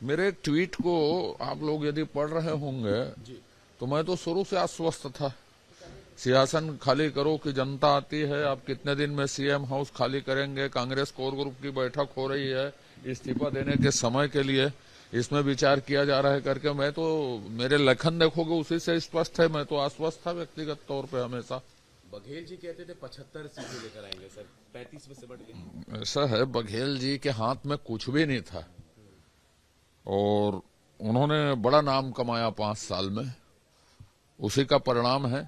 मेरे एक ट्वीट को आप लोग यदि पढ़ रहे होंगे तो मैं तो शुरू से आश्वस्त था। सिंहासन खाली करो कि जनता आती है, आप कितने दिन में सीएम हाउस खाली करेंगे, कांग्रेस कोर ग्रुप की बैठक हो रही है इस्तीफा देने के समय के लिए, इसमें विचार किया जा रहा है करके मैं तो, मेरे लेखन देखोगे उसी से स्पष्ट है, मैं तो आश्वस्त था व्यक्तिगत तौर पे हमेशा। बघेल जी कहते थे 75 सीटें लेकर आएंगे सर, 35 में से बढ़ गए। ऐसा है, बघेल जी के हाथ में कुछ भी नहीं था और उन्होंने बड़ा नाम कमाया 5 साल में, उसी का परिणाम है।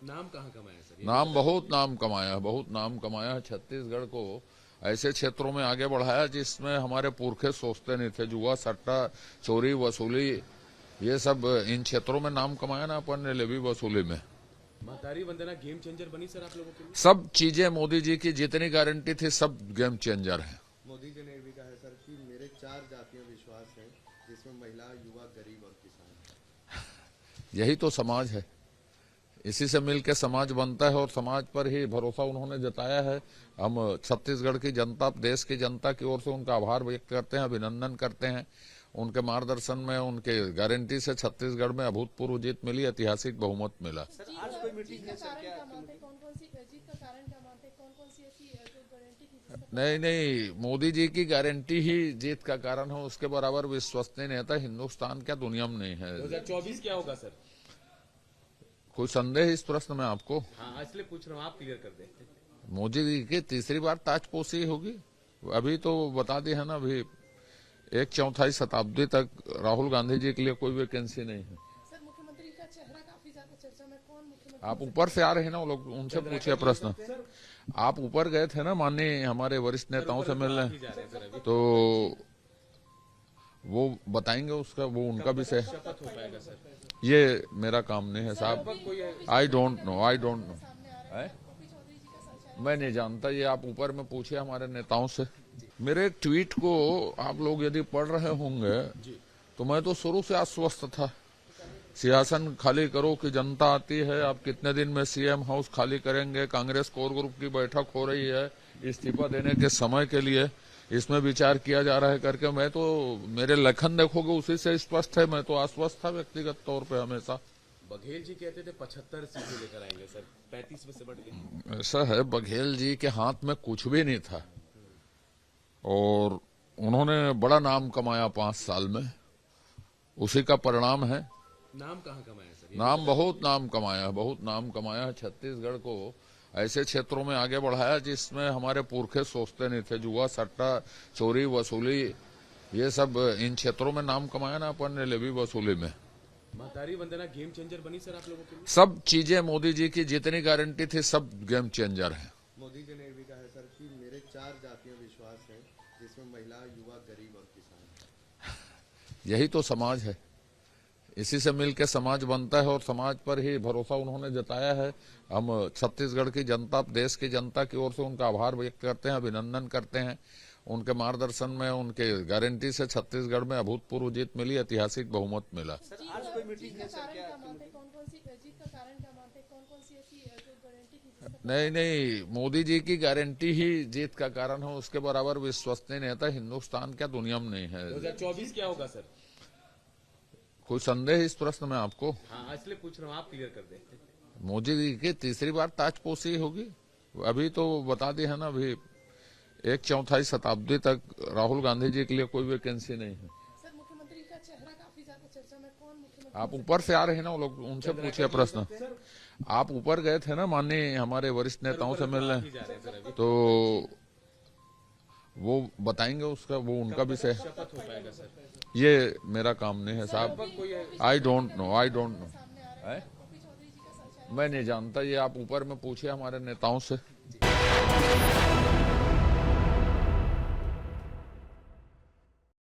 नाम कहाँ कमाया सर? नाम बहुत नाम कमाया, बहुत नाम कमाया है। छत्तीसगढ़ को ऐसे क्षेत्रों में आगे बढ़ाया जिसमें हमारे पुरखे सोचते नहीं थे। जुआ, सट्टा, चोरी, वसूली, ये सब इन क्षेत्रों में नाम कमाया ना अपन ने, लेवी वसूली में। महतारी वंदना गेम चेंजर बनी सर आप लोगों के लिए? सब चीजें मोदी जी की जितनी गारंटी थी सब गेम चेंजर है। मोदी जी ने भी कहा है सर कि मेरे 4 जातीय विश्वास हैं, जिसमें महिला, युवा, गरीब और किसान। यही तो समाज है, इसी से मिलकर समाज बनता है और समाज पर ही भरोसा उन्होंने जताया है। हम छत्तीसगढ़ की जनता, देश की जनता की ओर से उनका आभार व्यक्त करते हैं, अभिनंदन करते हैं। उनके मार्गदर्शन में, उनके गारंटी से छत्तीसगढ़ में अभूतपूर्व जीत मिली, ऐतिहासिक बहुमत मिला। सर आज कोई मीटिंग है सर क्या? नहीं, मोदी जी की गारंटी ही जीत का कारण है, उसके बराबर विश्वसनीय नेता हिंदुस्तान क्या दुनिया में नहीं है। 2024 क्या होगा सर? कोई संदेह इस प्रश्न में आपको? हाँ इसलिए पूछ रहा हूँ, आप क्लियर कर दें। मोदी जी की तीसरी बार ताजपोशी होगी। अभी तो बता दी है ना, अभी 1/4 शताब्दी तक राहुल गांधी जी के लिए कोई वैकेंसी नहीं है। सर मुख्यमंत्री का चेहरा काफी ज्यादा चर्चा में, कौन मुख्यमंत्री? आप ऊपर से आ रहे हैं ना, वो लोग, उनसे पूछिए प्रश्न। आप ऊपर गए थे ना माननीय हमारे वरिष्ठ नेताओं से मिलने, तो वो बताएंगे उसका, वो उनका विषय। शपथ हो पाएगा सर? ये मेरा काम नहीं है साहब, आई डोंट नो। मैं नहीं जानता, ये आप ऊपर में पूछिए हमारे नेताओं से। मेरे एक ट्वीट को आप लोग यदि पढ़ रहे होंगे तो मैं तो शुरू से आश्वस्त था। सिंहासन खाली करो कि जनता आती है, आप कितने दिन में सीएम हाउस खाली करेंगे, कांग्रेस कोर ग्रुप की बैठक हो रही है इस्तीफा देने के समय के लिए, इसमें विचार किया जा रहा है करके मैं तो, मेरे लेखन देखोगे उसी से स्पष्ट है, मैं तो आश्वस्त था व्यक्तिगत तौर पे हमेशा। बघेल जी कहते थे 75 सीटें लेकर आएंगे सर, 35 में से बढ़ गए। ऐसा है, बघेल जी के हाथ में कुछ भी नहीं था और उन्होंने बड़ा नाम कमाया 5 साल में, उसी का परिणाम है। नाम कहाँ कमाया सर? नाम बहुत नाम कमाया, बहुत नाम कमाया है। छत्तीसगढ़ को ऐसे क्षेत्रों में आगे बढ़ाया जिसमें हमारे पुरखे सोचते नहीं थे। जुआ, सट्टा, चोरी, वसूली, ये सब इन क्षेत्रों में नाम कमाया ना अपन ने, लेवी वसूली में। महतारी वंदना गेम चेंजर बनी सर आप लोगों के लिए? सब चीजें मोदी जी की जितनी गारंटी थी सब गेम चेंजर है। मोदी जी ने भी कहा है सर कि मेरे 4 जातीय विश्वास हैं, जिसमें महिला, युवा, गरीब और किसान। यही तो समाज है, इसी से मिलकर समाज बनता है और समाज पर ही भरोसा उन्होंने जताया है। हम छत्तीसगढ़ की जनता, देश की जनता की ओर से उनका आभार व्यक्त करते हैं, अभिनंदन करते हैं। उनके मार्गदर्शन में, उनके गारंटी से छत्तीसगढ़ में अभूतपूर्व जीत मिली, ऐतिहासिक बहुमत मिला। आज कोई मीटिंग है सर क्या? कौन-कौन सी जीत का कारण क्या मानते हैं? कौन-कौन सी ऐसी जो गारंटी थी? नहीं, मोदी जी की गारंटी ही जीत का कारण है, उसके बराबर विश्वसनीय नेता हिंदुस्तान क्या दुनिया में नहीं है। 2024 क्या होगा सर? कोई संदेह इस प्रश्न में आपको? हाँ इसलिए पूछ रहा हूँ, आप क्लियर कर दें। मोदी जी की तीसरी बार ताजपोशी होगी। अभी तो बता दी है ना, अभी 1/4 शताब्दी तक राहुल गांधी जी के लिए कोई वैकेंसी नहीं है। सर मुख्यमंत्री का चेहरा काफी ज्यादा चर्चा में, कौन मुख्यमंत्री? आप ऊपर से आ रहे हैं ना, वो लोग, उनसे पूछिए प्रश्न। आप ऊपर गए थे ना माननीय हमारे वरिष्ठ नेताओं से मिलने, तो वो बताएंगे उसका, वो उनका विषय। शपथ हो पाएगा सर? ये मेरा काम नहीं है साहब, आई डोंट नो। मैं नहीं जानता, ये आप ऊपर में पूछिए हमारे नेताओं से।